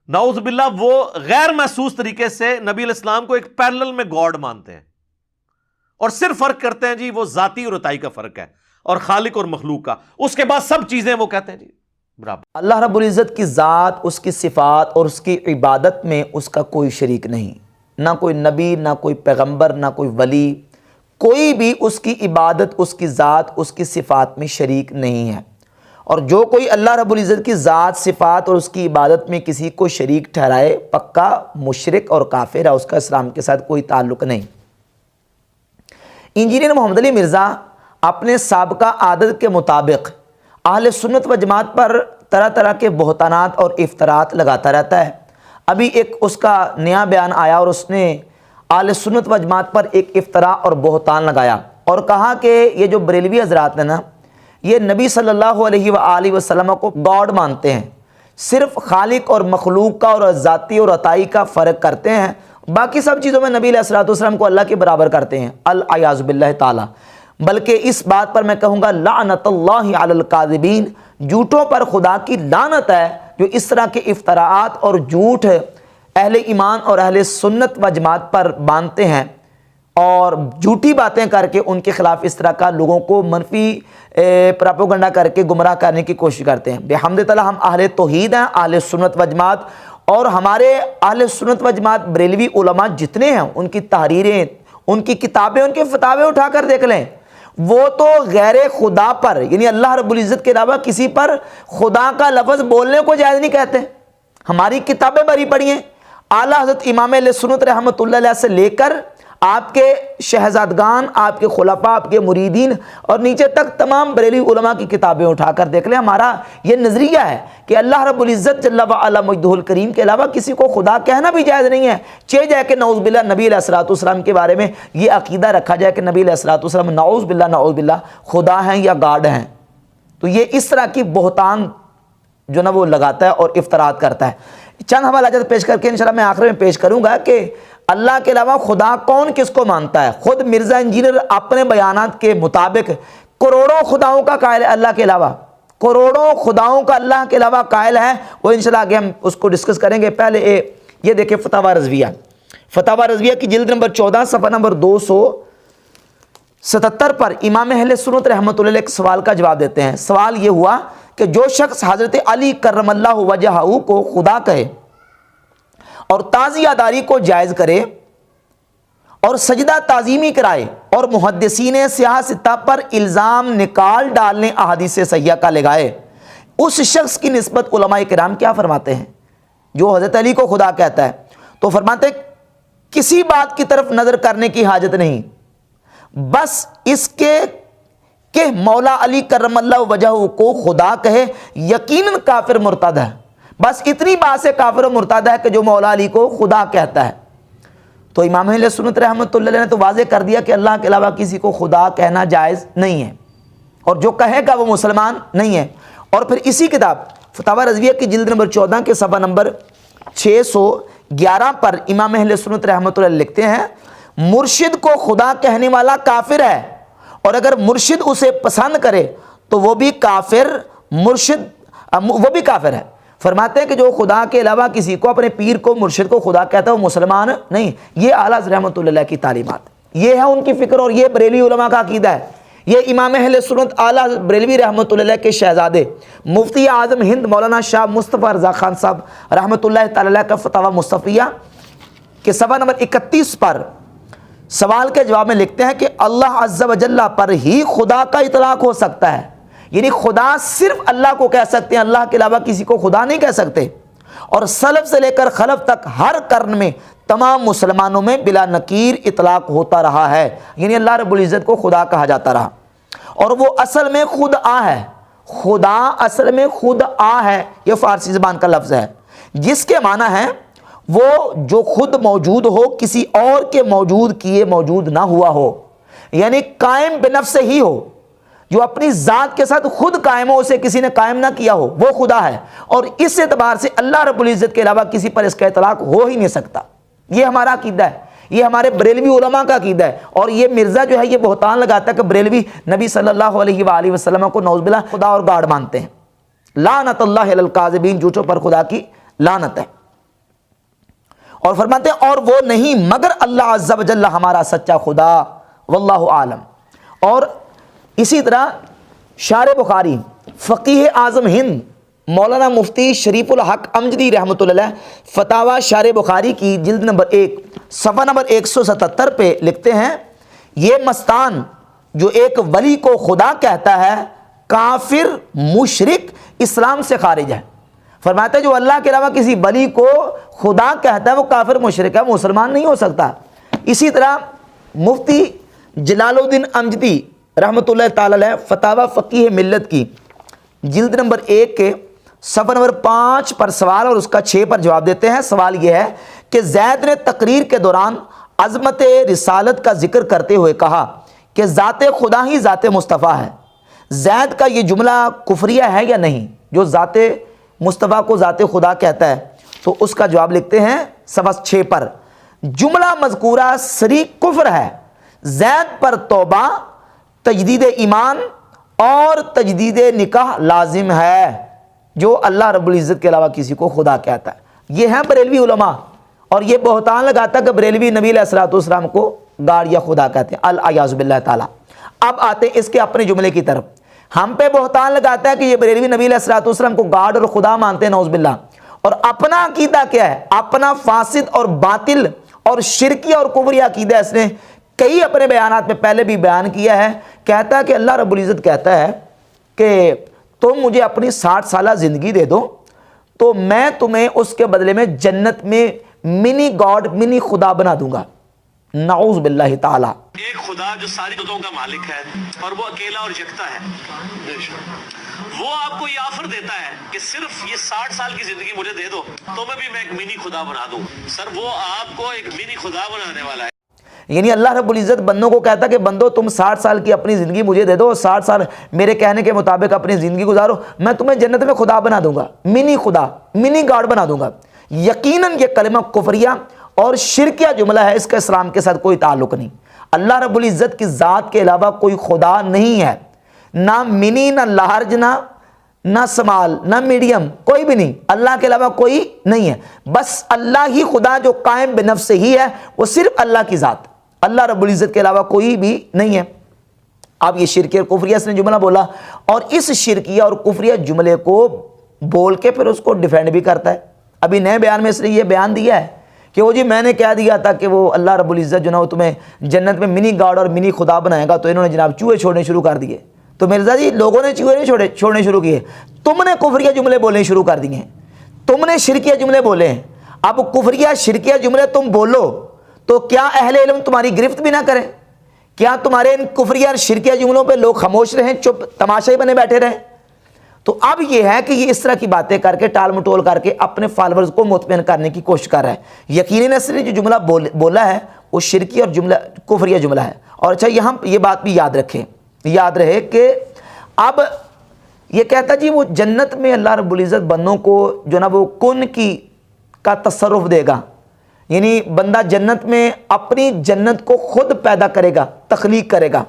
نعوذ باللہ وہ غیر محسوس طریقے سے نبی علیہ السلام کو ایک پیرلل میں گاڈ مانتے ہیں، اور صرف فرق کرتے ہیں جی وہ ذاتی اور عطائی کا فرق ہے، اور خالق اور مخلوق کا، اس کے بعد سب چیزیں وہ کہتے ہیں جی برابر۔ اللہ رب العزت کی ذات، اس کی صفات اور اس کی عبادت میں اس کا کوئی شریک نہیں، نہ کوئی نبی، نہ کوئی پیغمبر، نہ کوئی ولی، کوئی بھی اس کی عبادت، اس کی ذات، اس کی صفات میں شریک نہیں ہے۔ اور جو کوئی اللہ رب العزت کی ذات، صفات اور اس کی عبادت میں کسی کو شریک ٹھہرائے، پکا مشرک اور کافر ہے، اس کا اسلام کے ساتھ کوئی تعلق نہیں۔ انجینئر محمد علی مرزا اپنے سابقہ عادت کے مطابق اہل سنت و جماعت پر طرح طرح کے بہتانات اور افتراءات لگاتا رہتا ہے۔ ابھی ایک اس کا نیا بیان آیا اور اس نے اہل سنت و جماعت پر ایک افتراء اور بہتان لگایا اور کہا کہ یہ جو بریلوی حضرات ہیں نا، یہ نبی صلی اللہ علیہ وآلہ وسلم کو گاڈ مانتے ہیں، صرف خالق اور مخلوق کا اور ذاتی اور عطائی کا فرق کرتے ہیں، باقی سب چیزوں میں نبی علیہ الصلوۃ والسلام کو اللہ کے برابر کرتے ہیں، العیاذ باللہ تعالی۔ بلکہ اس بات پر میں کہوں گا لعنت اللہ علی الکاذبین، جھوٹوں پر خدا کی لعنت ہے جو اس طرح کے افتراءات اور جھوٹ اہل ایمان اور اہل سنت و جماعت پر باندھتے ہیں اور جھوٹی باتیں کر کے ان کے خلاف اس طرح کا لوگوں کو منفی پراپوگنڈا کر کے گمراہ کرنے کی کوشش کرتے ہیں۔ بحمد تعالی ہم اہل توحید ہیں، اہل سنت و جماعت، اور ہمارے اہل سنت و جماعت بریلوی علماء جتنے ہیں ان کی تحریریں، ان کی کتابیں، ان کے فتاوے اٹھا کر دیکھ لیں، وہ تو غیر خدا پر یعنی اللہ رب العزت کے علاوہ کسی پر خدا کا لفظ بولنے کو جائز نہیں کہتے۔ ہماری کتابیں بھری پڑی ہیں، اعلیٰ حضرت امام اہل سنت رحمۃ اللہ علیہ سے لے کر آپ کے شہزادگان، آپ کے خلفاء، آپ کے مریدین اور نیچے تک تمام بریلوی علماء کی کتابیں اٹھا کر دیکھ لیں۔ ہمارا یہ نظریہ ہے کہ اللہ رب العزت جل وعلا مجدہ الکریم کے علاوہ کسی کو خدا کہنا بھی جائز نہیں ہے، چہ جائے کہ نعوذ باللہ نبی علیہ الصلوۃ والسلام کے بارے میں یہ عقیدہ رکھا جائے کہ نبی علیہ الصلوۃ والسلام نعوذ باللہ خدا ہیں یا گاڈ ہیں، تو یہ اس طرح کی بہتان جو نا وہ لگاتا ہے اور افتراءات کرتا ہے۔ چند حوالہ جات پیش کر کے انشاءاللہ میں آخر میں پیش کروں گا کہ اللہ کے علاوہ خدا کون کس کو مانتا ہے۔ خود مرزا انجینئر اپنے بیانات کے مطابق کروڑوں خداؤں کا قائل ہے، اللہ کے علاوہ کروڑوں خداؤں کا اللہ کے علاوہ قائل ہے، وہ انشاءاللہ آگے ہم اس کو ڈسکس کریں گے۔ پہلے یہ دیکھیں فتاوی رضویہ، فتاوی رضویہ کی جلد نمبر 14 صفحہ نمبر 277 پر امام اہل سنت رحمۃ اللہ علیہ ایک سوال کا جواب دیتے ہیں۔ سوال یہ ہوا کہ جو شخص حضرت علی کرم اللہ وجہہ کو خدا کہے اور تعزیہ داری کو جائز کرے اور سجدہ تعظیمی کرائے اور محدثین سیاہ ستہ پر الزام نکال ڈالنے احادیث صحیحہ کا لگائے، اس شخص کی نسبت علماء کرام کیا فرماتے ہیں؟ جو حضرت علی کو خدا کہتا ہے تو فرماتے ہیں کسی بات کی طرف نظر کرنے کی حاجت نہیں، بس اس کے کہ مولا علی کرم اللہ وجہہ کو خدا کہے یقیناً کافر مرتد ہے، بس اتنی بات سے کافر و مرتد ہے کہ جو مولا علی کو خدا کہتا ہے۔ تو امام اہل سنت رحمۃ اللہ علیہ نے تو واضح کر دیا کہ اللہ کے علاوہ کسی کو خدا کہنا جائز نہیں ہے، اور جو کہے گا وہ مسلمان نہیں ہے۔ اور پھر اسی کتاب فتاوی رضویہ کی جلد نمبر 14 کے صفحہ نمبر 611 پر امام اہل سنت رحمۃ اللہ علیہ لکھتے ہیں مرشد کو خدا کہنے والا کافر ہے، اور اگر مرشد اسے پسند کرے تو وہ بھی کافر ہے۔ فرماتے ہیں کہ جو خدا کے علاوہ کسی کو، اپنے پیر کو، مرشد کو خدا کہتا ہے وہ مسلمان نہیں۔ یہ اعلیٰ رحمۃ اللہ علیہ کی تعلیمات، یہ ہے ان کی فکر، اور یہ بریلوی علماء کا عقیدہ ہے۔ یہ امام اہل سنت اعلیٰ بریلوی رحمۃ اللہ علیہ کے شہزادے مفتی اعظم ہند مولانا شاہ مصطفیٰ رضا خان صاحب رحمۃ اللہ تعالی علیہ کا فتاوی مصطفیہ کے صفحہ نمبر 31 پر سوال کے جواب میں لکھتے ہیں کہ اللہ عز و جل پر ہی خدا کا اطلاق ہو سکتا ہے، یعنی خدا صرف اللہ کو کہہ سکتے ہیں، اللہ کے علاوہ کسی کو خدا نہیں کہہ سکتے۔ اور سلف سے لے کر خلف تک ہر قرن میں تمام مسلمانوں میں بلا نکیر اطلاق ہوتا رہا ہے، یعنی اللہ رب العزت کو خدا کہا جاتا رہا، اور وہ اصل میں خود آ ہے۔ خدا اصل میں خود آ ہے، یہ فارسی زبان کا لفظ ہے، جس کے معنی ہے وہ جو خود موجود ہو، کسی اور کے موجود کیے موجود نہ ہوا ہو، یعنی قائم بنفس ہی ہو، جو اپنی ذات کے ساتھ خود قائم ہو، اسے کسی نے قائم نہ کیا ہو، وہ خدا ہے۔ اور اس اعتبار سے اللہ رب العزت کے علاوہ کسی پر اس کا اطلاق ہو ہی نہیں سکتا۔ یہ ہمارا عقیدہ ہے، یہ ہمارے بریلوی علماء کا عقیدہ ہے۔ اور یہ مرزا جو ہے یہ بہتان لگاتا ہے کہ بریلوی نبی صلی اللہ علیہ وآلہ وسلم کو نعوذ باللہ خدا اور گاڈ مانتے ہیں۔ لعنت اللہ علی الکاذبین، جھوٹوں پر خدا کی لعنت ہے۔ اور فرماتے ہیں اور وہ نہیں مگر اللہ عز و جل ہمارا سچا خدا، واللہ عالم۔ اور اسی طرح شارح بخاری فقیہ اعظم ہند مولانا مفتی شریف الحق امجدی رحمۃ اللہ علیہ فتاوی شارح بخاری کی جلد نمبر 1 صفحہ نمبر 177 پہ لکھتے ہیں یہ مستان جو ایک ولی کو خدا کہتا ہے کافر مشرک اسلام سے خارج ہے۔ فرماتا ہے جو اللہ کے علاوہ کسی ولی کو خدا کہتا ہے وہ کافر مشرک ہے، وہ مسلمان نہیں ہو سکتا۔ اسی طرح مفتی جلال الدین امجدی رحمۃ اللہ تعالی علیہ فتاوی فقیہ ملت کی جلد نمبر 1 کے صفحہ نمبر 5 پر سوال اور اس کا 6 پر جواب دیتے ہیں۔ سوال یہ ہے کہ زید نے تقریر کے دوران عظمت رسالت کا ذکر کرتے ہوئے کہا کہ ذات خدا ہی ذات مصطفیٰ ہے، زید کا یہ جملہ کفریہ ہے یا نہیں جو ذات مصطفیٰ کو ذات خدا کہتا ہے؟ تو اس کا جواب لکھتے ہیں صفحہ 6 پر جملہ مذکورہ صریح کفر ہے، زید پر توبہ، تجدید ایمان اور تجدید نکاح لازم ہے جو اللہ رب العزت کے علاوہ کسی کو خدا کہتا ہے۔ یہ ہیں بریلوی علماء، اور یہ بہتان لگاتا ہے کہ بریلوی نبی علیہ الصلوۃ والسلام کو گاڑ یا خدا کہتے ہیں، الیاذ باللہ تعالی۔ اب آتے ہیں اس کے اپنے جملے کی طرف۔ ہم پہ بہتان لگاتا ہے کہ یہ بریلوی نبی علیہ الصلوۃ والسلام کو گاڈ اور خدا مانتے ہیں، نعوذ باللہ، اور اپنا عقیدہ کیا ہے؟ اپنا فاسد اور باطل اور شرکی اور کفری عقیدہ اس نے کئی اپنے بیانات میں پہلے بھی بیان کیا ہے۔ کہتا ہے کہ اللہ رب العزت کہتا ہے کہ تم مجھے اپنی 60 سالہ زندگی دے دو تو میں تمہیں اس کے بدلے میں جنت میں منی گاڈ منی خدا بنا دوں گا، نعوذ باللہ تعالی۔ ایک خدا جو ساری قدرتوں کا مالک ہے اور وہ اکیلا اور یکتا ہے، وہ آپ کو یہ آفر دیتا ہے کہ صرف یہ 60 سال کی زندگی مجھے دے دو تو میں ایک منی خدا بنا دوں۔ سر وہ آپ کو ایک منی خدا بنانے والا ہے۔ یعنی اللہ رب العزت بندوں کو کہتا کہ بندو تم 60 سال کی اپنی زندگی مجھے دے دو اور 60 سال میرے کہنے کے مطابق اپنی زندگی گزارو، میں تمہیں جنت میں خدا بنا دوں گا، منی خدا منی گاڈ بنا دوں گا۔ یقیناً یہ کلمہ کفریہ اور شرکیہ جملہ ہے، اس کا اسلام کے ساتھ کوئی تعلق نہیں۔ اللہ رب العزت کی ذات کے علاوہ کوئی خدا نہیں ہے، نہ منی نہ لارج نہ سمال نہ میڈیم، کوئی بھی نہیں، اللہ کے علاوہ کوئی نہیں ہے۔ بس اللہ ہی خدا جو قائم بنفس ہی ہے، وہ صرف اللہ کی ذات، اللہ رب العزت کے علاوہ کوئی بھی نہیں ہے۔ اب یہ شرکیہ اور کفریہ اس نے جملہ بولا، اور اس شرکیہ اور کفریہ جملے کو بول کے پھر اس کو ڈیفینڈ بھی کرتا ہے۔ ابھی نئے بیان میں اس نے یہ بیان دیا ہے کہ وہ جی میں نے کہہ دیا تھا کہ وہ اللہ رب العزت جو نا وہ تمہیں جنت میں منی گاڈ اور منی خدا بنائے گا، تو انہوں نے جناب چوہے چھوڑنے شروع کر دیے۔ تو مرزا جی لوگوں نے چوہے نہیں چھوڑنے شروع کیے، تم نے کفریہ جملے بولنے شروع کر دیے ہیں، تم نے شرکیہ جملے بولے ہیں۔ اب کفریہ شرکیہ جملے تم بولو تو کیا اہل علم تمہاری گرفت بھی نہ کریں؟ کیا تمہارے ان کفریہ اور شرکیہ جملوں پہ لوگ خاموش رہیں، چپ تماشائی بنے بیٹھے رہیں؟ تو اب یہ ہے کہ یہ اس طرح کی باتیں کر کے ٹال مٹول کر کے اپنے فالورز کو مطمئن کرنے کی کوشش کر رہا ہے۔ یقیناً اس نے جو جملہ بولا ہے وہ شرکی اور جملہ کفریہ جملہ ہے۔ اور اچھا یہاں یہ بات بھی یاد رکھیں، یاد رہے کہ اب یہ کہتا جی وہ جنت میں اللہ رب العزت بندوں کو جو نا وہ کن کا تصرف دے گا، یعنی بندہ جنت میں اپنی جنت کو خود پیدا کرے گا، تخلیق کرے گا،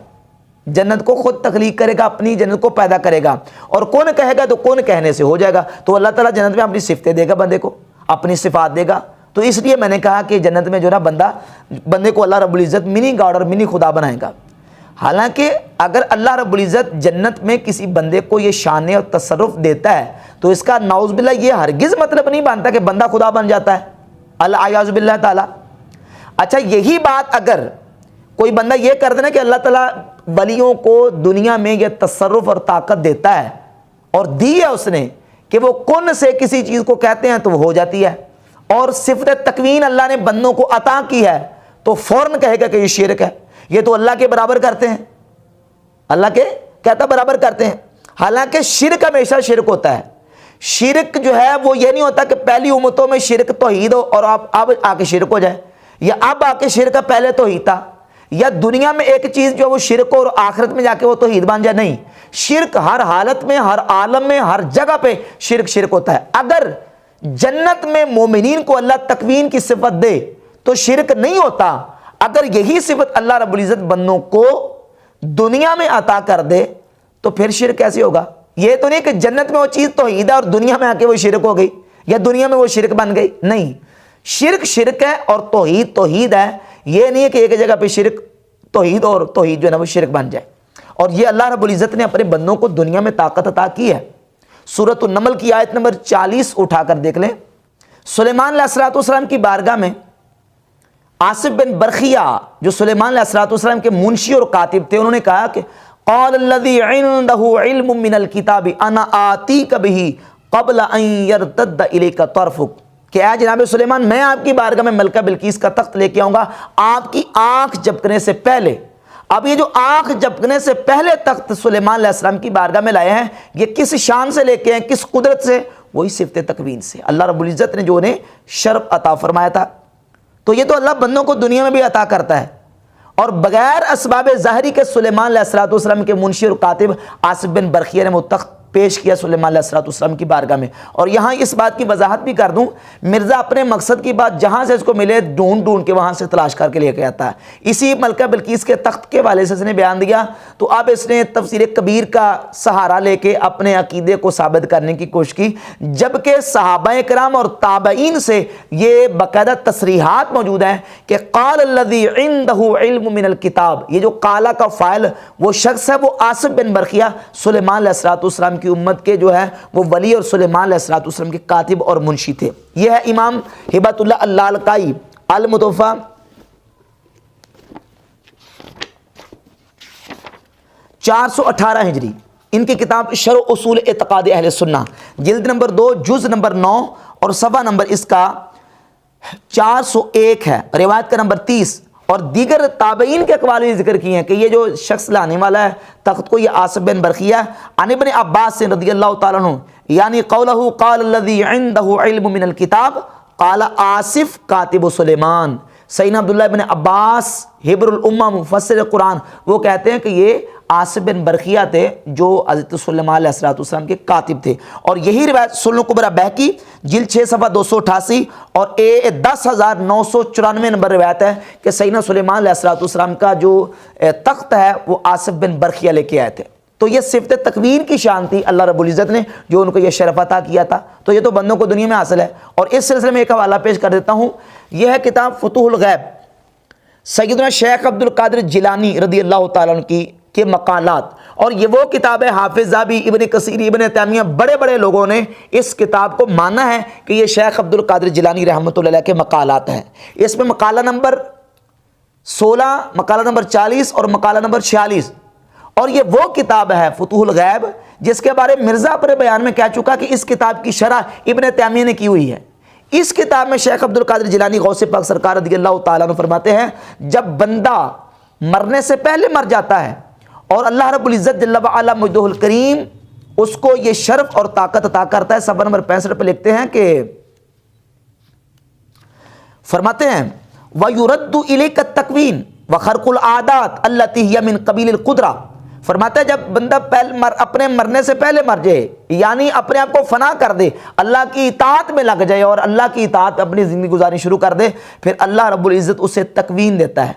جنت کو خود تخلیق کرے گا، اپنی جنت کو پیدا کرے گا، اور کون کہے گا تو کون کہنے سے ہو جائے گا۔ تو اللہ تعالیٰ جنت میں اپنی صفتیں دے گا، بندے کو اپنی صفات دے گا۔ تو اس لیے میں نے کہا کہ جنت میں جو نا بندے کو اللہ رب العزت منی گاڈ اور منی خدا بنائے گا۔ حالانکہ اگر اللہ رب العزت جنت میں کسی بندے کو یہ شان اور تصرف دیتا ہے تو اس کا نعوذ باللہ یہ ہرگز مطلب نہیں بنتا کہ بندہ خدا بن جاتا ہے، الیاذ باللہ تعالی۔ اچھا یہی بات اگر کوئی بندہ یہ کر دینا کہ اللہ تعالیٰ ولیوں کو دنیا میں یہ تصرف اور طاقت دیتا ہے اور دی ہے اس نے کہ وہ کن سے کسی چیز کو کہتے ہیں تو وہ ہو جاتی ہے، اور صفت تکوین اللہ نے بندوں کو عطا کی ہے تو فوراً کہے گا کہ یہ شرک ہے، یہ تو اللہ کے برابر کرتے ہیں، اللہ کے کہتا برابر کرتے ہیں۔ حالانکہ شرک ہمیشہ شرک ہوتا ہے۔ شرک جو ہے وہ یہ نہیں ہوتا کہ پہلی امتوں میں شرک توحید ہو اور اب آ کے شرک ہو جائے، یا اب آ کے شرک کا پہلے توحید تھا، یا دنیا میں ایک چیز جو وہ شرک ہو اور آخرت میں جا کے وہ توحید بن جائے۔ نہیں، شرک ہر حالت میں، ہر عالم میں، ہر جگہ پہ شرک ہوتا ہے۔ اگر جنت میں مومنین کو اللہ تکوین کی صفت دے تو شرک نہیں ہوتا، اگر یہی صفت اللہ رب العزت بندوں کو دنیا میں عطا کر دے تو پھر شرک کیسے ہوگا؟ یہ تو نہیں کہ جنت میں وہ چیز توحید ہے اور دنیا میں آ کے وہ شرک ہو گئی یا دنیا میں وہ شرک بن گئی، نہیں، شرک شرک ہے اور توحید توحید ہے. یہ نہیں ہے کہ ایک جگہ پہ شرک توحید اور توحید جو ہے نا وہ شرک بن جائے. اور یہ اللہ رب العزت نے اپنے بندوں کو دنیا میں طاقت عطا کی ہے. سورۃ النمل کی آیت نمبر 40 اٹھا کر دیکھ لیں. سلیمان علیہ السلام کی بارگاہ میں آصف بن برخیہ جو سلیمان علیہ السلام کے منشی اور کاتب تھے, انہوں نے کہا کہ قال الذی عنده علم من الکتاب انا آتیک بہ قبل ان یرتد الیک طرفک, کہ اے جناب سلیمان میں آپ کی بارگاہ میں ملکہ بلقیس کا تخت لے کے آؤں گا آپ کی آنکھ جھپکنے سے پہلے. اب یہ جو آنکھ جھپکنے سے پہلے تخت سلیمان علیہ السلام کی بارگاہ میں لائے ہیں, یہ کس شان سے لے کے ہیں, کس قدرت سے؟ وہی صفت تکوین سے. اللہ رب العزت نے جو انہیں شرف عطا فرمایا تھا. تو یہ تو اللہ بندوں کو دنیا میں بھی عطا کرتا ہے. اور بغیر اسباب ظاہری کے سلیمان علیہ السلام کے منشی اور کاتب آصف بن برخیہ نے وہ تخت پیش کیا سلیمان علیہ السلام کی بارگاہ میں. اور یہاں اس بات کی وضاحت بھی کر دوں, مرزا اپنے مقصد کی بات جہاں سے اس کو ملے ڈھونڈ ڈھونڈ کے وہاں سے تلاش کر کے لے کے آتا ہے. اسی ملکہ بلقیس کے تخت کے والے سے اس نے بیان دیا, تو اب اس نے تفسیر کبیر کا سہارا لے کے اپنے عقیدے کو ثابت کرنے کی کوشش کی, جبکہ صحابہ کرام اور تابعین سے یہ باقاعدہ تصریحات موجود ہیں کہ قال الذی عنده علم من الکتاب, یہ جو قالا کا فاعل وہ شخص ہے وہ آصف بن برخیہ سلیمان علیہ السلام کی امت کے جو ہے وہ ولی اور سلیمان علیہ السلام کے کاتب اور منشی تھے. یہ ہے امام ہبۃ اللہ اللالکائی المتوفی 418 ہجری, ان کی کتاب شرح اصول اعتقاد اہل سنہ جلد نمبر 2 جز نمبر 9 اور صفحہ نمبر اس کا 401 ہے, روایت کا نمبر 30. اور دیگر تابعین کے اقوال بھی ذکر کیے ہیں کہ یہ جو شخص لانے والا ہے تخت کو یہ آصف بن برخیہ عن ابن عباس سے رضی اللہ تعالیٰ عنہ, یعنی قولہ قال الذی عنده علم من الکتاب قال آصف کاتب سلیمان. سیدنا عبداللہ ابن عباس حبر الامہ مفسر قرآن وہ کہتے ہیں کہ یہ آصف بن برخیہ تھے جو حضرت سلیمان علیہ السلام کے کاتب تھے. اور یہی روایت سنن کبری بہقی جلد 6 صفحہ 288 اور 10994 نمبر روایت ہے کہ سیدنا سلیمان علیہ السلام کا جو تخت ہے وہ آصف بن برخیہ لے کے آئے تھے. تو یہ صفت تکوین کی شان تھی اللہ رب العزت نے جو ان کو یہ شرف عطا کیا تھا. تو یہ تو بندوں کو دنیا میں حاصل ہے. اور اس سلسلے میں ایک حوالہ پیش کر دیتا ہوں, یہ ہے کتاب فتوح الغیب سیدنا شیخ عبد القادر جیلانی رضی اللہ تعالیٰ عنہ کی کے مقالات. اور یہ وہ کتاب ہے, حافظ ذہبی, ابن کثیر, ابن تیمیہ, بڑے بڑے لوگوں نے اس کتاب کو مانا ہے کہ یہ شیخ عبد القادر جیلانی رحمۃ اللہ علیہ کے مقالات ہیں. اس میں مقالہ نمبر 16, مقالہ نمبر 40 اور مقالہ نمبر 46. اور یہ وہ کتاب ہے فتوح الغیب جس کے بارے مرزا اپنے بیان میں کہہ چکا کہ اس کتاب کی شرح ابن تیمیہ نے کی ہوئی ہے. اس کتاب میں شیخ عبد القادر جیلانی غوث پاک سرکار رضی اللہ تعالیٰ عنہ فرماتے ہیں جب بندہ مرنے سے پہلے مر جاتا ہے اور اللہ رب العزت جل وعلا مجدہ الکریم اس کو یہ شرف اور طاقت عطا کرتا ہے. صفحہ نمبر 65 پہ لکھتے ہیں کہ فرماتے ہیں وَيُرَدُّ إِلَيْكَ التَّكْوِينُ وَخَرْقُ الْعَادَاتِ الَّتِي هِيَ مِنْ قَبِيلِ الْقُدْرَةِ. فرماتا ہے جب بندہ اپنے مرنے سے پہلے مر جائے, یعنی اپنے آپ کو فنا کر دے, اللہ کی اطاعت میں لگ جائے اور اللہ کی اطاعت اپنی زندگی گزارنی شروع کر دے, پھر اللہ رب العزت اسے تکوین دیتا ہے.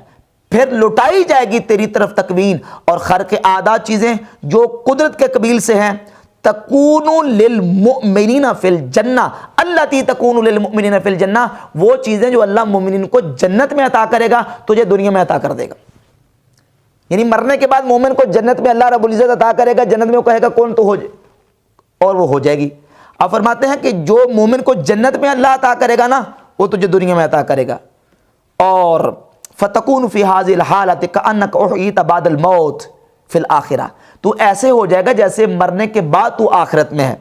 پھر لٹائی جائے گی تیری طرف تکوین اور خرق عادات چیزیں جو قدرت کے قبیل سے ہیں. تکون للمؤمنین فی الجنہ اللاتی تکون للمؤمنین فی الجنہ, وہ چیزیں جو اللہ مومنین کو جنت میں عطا کرے گا تجھے دنیا میں عطا کر دے گا. یعنی مرنے کے بعد مومن کو جنت میں اللہ رب العزت عطا کرے گا, جنت میں وہ کہے گا کون تو ہو جائے اور وہ ہو جائے گی. آپ فرماتے ہیں کہ جو مومن کو جنت میں اللہ عطا کرے گا نا وہ تجھے دنیا میں عطا کرے گا. اور فتکون فی ہذہ الحالۃ کأنک احییت بعد الموت فی الآخرہ, تو ایسے ہو جائے گا جیسے مرنے کے بعد تو آخرت میں ہے.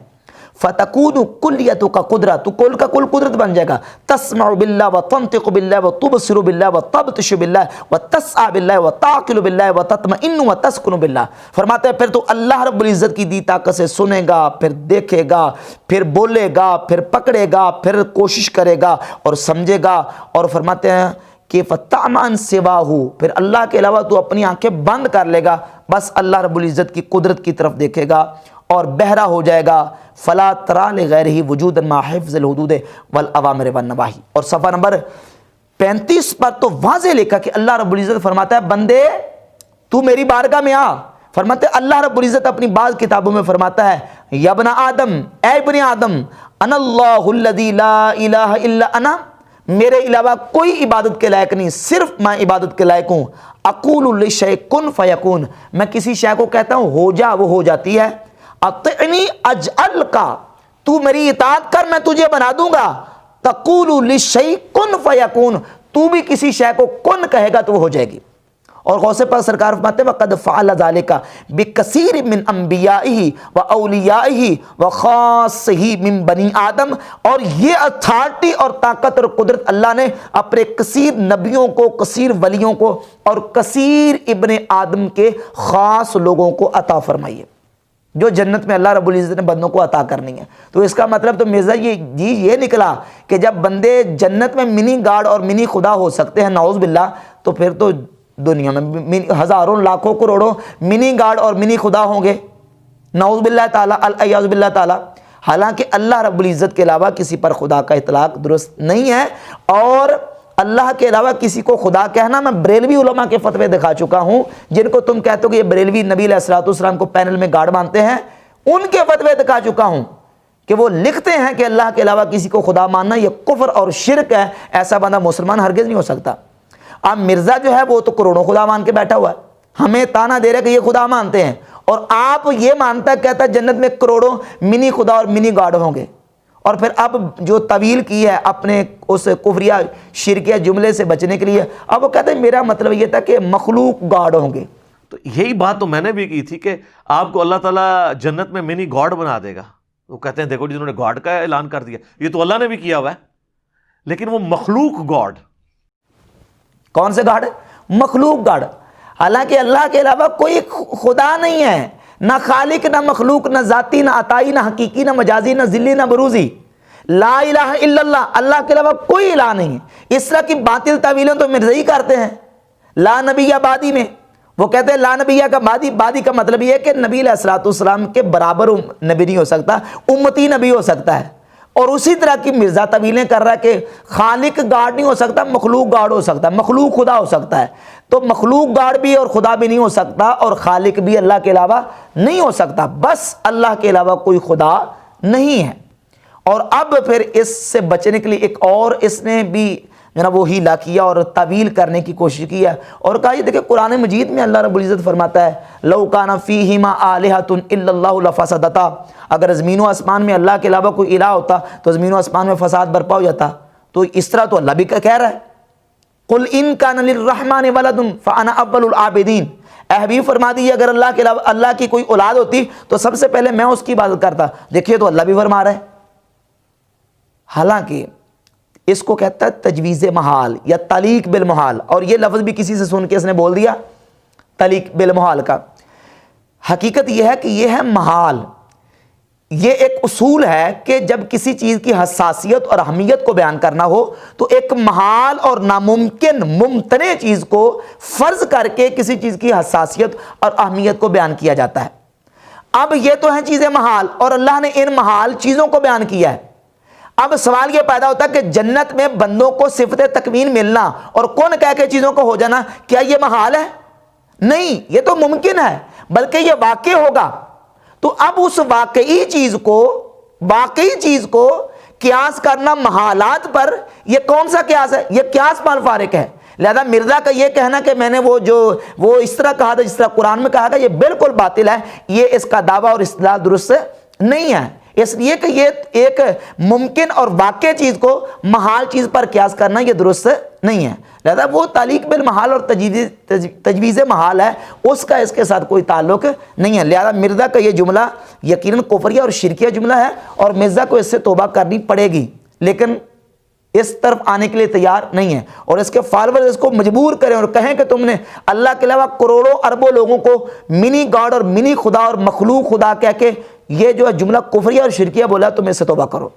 فتکون کلیتک قدرہ, تو کل کا کل قدرت بن جائے گا. تسمع باللہ وتنطق باللہ وتبصر باللہ وتبطش باللہ وتسعى باللہ وتعقل باللہ وتطمئن وتسکن باللہ. فرماتے ہیں پھر تو اللہ رب العزت کی دی طاقت سے سنے گا, پھر دیکھے گا, پھر بولے گا, پھر پکڑے گا, پھر کوشش کرے گا اور سمجھے گا. اور فرماتے ہیں کہ فتعمن سواہ, پھر اللہ کے علاوہ تو اپنی آنکھیں بند کر لے گا, بس اللہ رب العزت کی قدرت کی طرف دیکھے گا اور بہرا ہو جائے گا. فلا ترى لغیرہ وجودا مع حفظ الحدود والاوامر والنواہی. اور صفحہ نمبر 35 پر تو واضح لکھا کہ اللہ رب العزت فرماتا ہے بندے تو میری بارگاہ میں آ. فرماتے ہیں اللہ رب العزت اپنی بعض کتابوں میں فرماتا ہے یا ابن آدم, اے ابن آدم, انا اللہ الذی لا الہ الا انا, میرے علاوہ کوئی عبادت کے لائق نہیں، صرف میں عبادت کے لائق ہوں۔ اقول للشیء کن فیکون، میں کسی شے کو کہتا ہوں ہو جا، وہ ہو جاتی ہے۔ اطعنی اجعلک، تو میری اطاعت کر میں تجھے بنا دوں گا۔ تقول للشیء کن فیکون، تو بھی کسی شے کو کن کہے گا تو وہ ہو جائے گی۔ اور غوث پاک سرکار فرماتے ہیں وقد فعل ذلک بکثیر من انبیائہ و اولیائہ و خاصہ من بنی آدم، اور یہ اتھارٹی اور طاقت اور قدرت اللہ نے اپنے کثیر نبیوں کو، کثیر ولیوں کو اور کثیر ابن آدم کے خاص لوگوں کو عطا فرمائی ہے، جو جنت میں اللہ رب العزت نے بندوں کو عطا کرنی ہے۔ تو اس کا مطلب تو مرزا یہ نکلا کہ جب بندے جنت میں منی گاڈ اور منی خدا ہو سکتے ہیں نعوذ باللہ، تو پھر تو دنیا میں ہزاروں لاکھوں کروڑوں منی گاڈ اور منی خدا ہوں گے نعوذ باللہ تعالیٰ، الیاذ باللہ تعالیٰ۔ حالانکہ اللہ رب العزت کے علاوہ کسی پر خدا کا اطلاق درست نہیں ہے، اور اللہ کے علاوہ کسی کو خدا کہنا، میں بریلوی علماء کے فتوے دکھا چکا ہوں، جن کو تم کہتے ہو کہ یہ بریلوی نبی علیہ الصلوۃ والسلام کو پینل میں گاڈ مانتے ہیں، ان کے فتوے دکھا چکا ہوں کہ وہ لکھتے ہیں کہ اللہ کے علاوہ کسی کو خدا ماننا یہ کفر اور شرک ہے، ایسا بندہ مسلمان ہرگز نہیں ہو سکتا۔ اب مرزا جو ہے وہ تو کروڑوں خدا مان کے بیٹھا ہوا ہے، ہمیں تانا دے رہا ہے کہ یہ خدا مانتے ہیں، اور آپ یہ مانتا کہتا ہے جنت میں کروڑوں منی خدا اور منی گاڈ ہوں گے۔ اور پھر اب جو طویل کی ہے اپنے اس کفریہ شرکیہ جملے سے بچنے کے لیے، اب وہ کہتے ہیں میرا مطلب یہ تھا کہ مخلوق گاڈ ہوں گے۔ تو یہی بات تو میں نے بھی کی تھی کہ آپ کو اللہ تعالیٰ جنت میں منی گاڈ بنا دے گا۔ وہ کہتے ہیں دیکھو جنہوں نے گاڈ کا اعلان کر دیا، یہ تو اللہ نے بھی کیا ہوا ہے، لیکن وہ مخلوق گاڈ، کون سے گاڈ؟ مخلوق گاڈ۔ حالانکہ اللہ کے علاوہ کوئی خدا نہیں ہے، نہ خالق، نہ مخلوق، نہ ذاتی، نہ عطائی، نہ حقیقی، نہ مجازی، نہ ذلی، نہ بروزی۔ لا الہ الا اللہ، اللہ کے علاوہ کوئی الہ نہیں ہے۔ اس طرح کی باطل تعویلیں تو مرزائی کرتے ہیں۔ لا نبی بعدی میں وہ کہتے ہیں لا نبی کا بعدی کا مطلب یہ ہے کہ نبی علیہ الصلوۃ والسلام کے برابر نبی نہیں ہو سکتا، امتی نبی ہو سکتا ہے۔ اور اسی طرح کی مرزا طویلیں کر رہا ہے کہ خالق گاڈ نہیں ہو سکتا، مخلوق گاڈ ہو سکتا ہے، مخلوق خدا ہو سکتا ہے۔ تو مخلوق گاڈ بھی اور خدا بھی نہیں ہو سکتا، اور خالق بھی اللہ کے علاوہ نہیں ہو سکتا، بس اللہ کے علاوہ کوئی خدا نہیں ہے۔ اور اب پھر اس سے بچنے کے لیے ایک اور اس نے بھی جناب وہ ہیلا کیا اور تعویل کرنے کی کوشش کی ہے، اور کہا یہ دیکھیں قرآن مجید میں اللہ رب العزت فرماتا ہے لو کان فیہما آلہۃ الا اللہ لفسدتا، اگر زمین و آسمان میں اللہ کے علاوہ کوئی الہ ہوتا تو زمین و آسمان میں فساد برپا ہو جاتا۔ تو اس طرح تو اللہ بھی کہہ رہا ہے قل ان کان للرحمن ولد فانا اول العابدین، اے حبیب فرما دیجیے اگر اللہ کے علاوہ اللہ کی کوئی اولاد ہوتی تو سب سے پہلے میں اس کی عبادت کرتا۔ دیکھیے تو اللہ بھی فرما رہا ہے۔ حالانکہ اس کو کہتا ہے تجویز محال یا تعلیق بالمحال، اور یہ لفظ بھی کسی سے سن کے اس نے بول دیا تعلیق بالمحال کا۔ حقیقت یہ ہے کہ یہ ہے محال۔ یہ ایک اصول ہے کہ جب کسی چیز کی حساسیت اور اہمیت کو بیان کرنا ہو تو ایک محال اور ناممکن ممتنع چیز کو فرض کر کے کسی چیز کی حساسیت اور اہمیت کو بیان کیا جاتا ہے۔ اب یہ تو ہیں چیزیں محال، اور اللہ نے ان محال چیزوں کو بیان کیا ہے۔ اب سوال یہ پیدا ہوتا ہے کہ جنت میں بندوں کو صفت تکوین ملنا اور کون کہہ کے چیزوں کو ہو جانا، کیا یہ محال ہے؟ نہیں، یہ تو ممکن ہے، بلکہ یہ واقع ہوگا۔ تو اب اس واقعی چیز کو قیاس کرنا محالات پر، یہ کون سا قیاس ہے؟ یہ قیاس مال فارق ہے۔ لہذا مرزا کا یہ کہنا کہ میں نے وہ اس طرح کہا تھا جس طرح قرآن میں کہا تھا، یہ بالکل باطل ہے، یہ اس کا دعویٰ اور استدلال درست نہیں ہے، اس لیے کہ یہ ایک ممکن اور واقع چیز کو محال چیز پر قیاس کرنا یہ درست نہیں ہے۔ لہذا وہ تعلیق بالمحال اور تجویز محال ہے، اس کا اس کے ساتھ کوئی تعلق نہیں ہے۔ لہذا مرزا کا یہ جملہ یقیناً کفریہ اور شرکیہ جملہ ہے، اور مرزا کو اس سے توبہ کرنی پڑے گی، لیکن اس طرف آنے کے لیے تیار نہیں ہے، اور اس کے فالوور اس کو مجبور کریں اور کہیں کہ تم نے اللہ کے علاوہ کروڑوں اربوں لوگوں کو منی گاڈ اور منی خدا اور مخلوق خدا کہہ کے یہ جو ہے جملہ کفریہ اور شرکیہ بولا، تم اس سے توبہ کرو۔